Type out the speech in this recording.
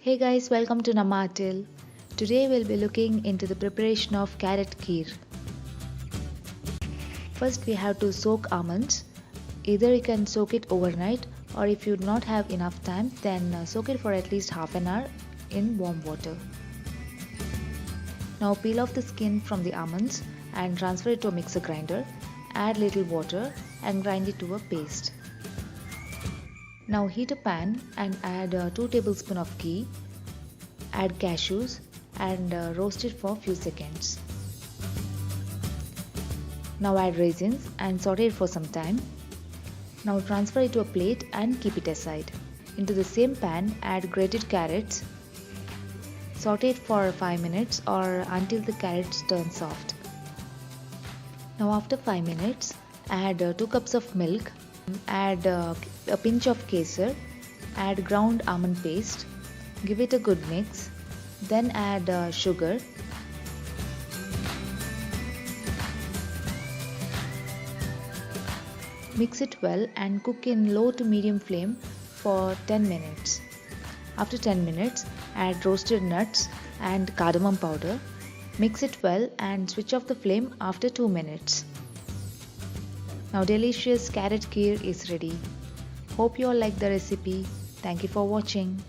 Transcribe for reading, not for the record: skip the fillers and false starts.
Hey guys, welcome to Namatil. Today we'll be looking into the preparation of carrot kheer. First we have to soak almonds. Either you can soak it overnight, or if you do not have enough time, then soak it for at least half an hour in warm water. Now peel off the skin from the almonds and transfer it to a mixer grinder. Add little water and grind it to a paste. Now heat a pan and add 2 tablespoons of ghee. Add cashews and roast it for a few seconds. Now add raisins and saute it for some time. Now transfer it to a plate and keep it aside. Into the same pan add grated carrots. Saute it for 5 minutes or until the carrots turn soft. Now after 5 minutes add 2 cups of milk. Add a pinch of Kheer, add ground almond paste, give it a good mix, then add sugar. Mix it well and cook in low to medium flame for 10 minutes. After 10 minutes, add roasted nuts and cardamom powder. Mix it well and switch off the flame after 2 minutes. Now delicious carrot kheer is ready. Hope you all like the recipe. Thank you for watching.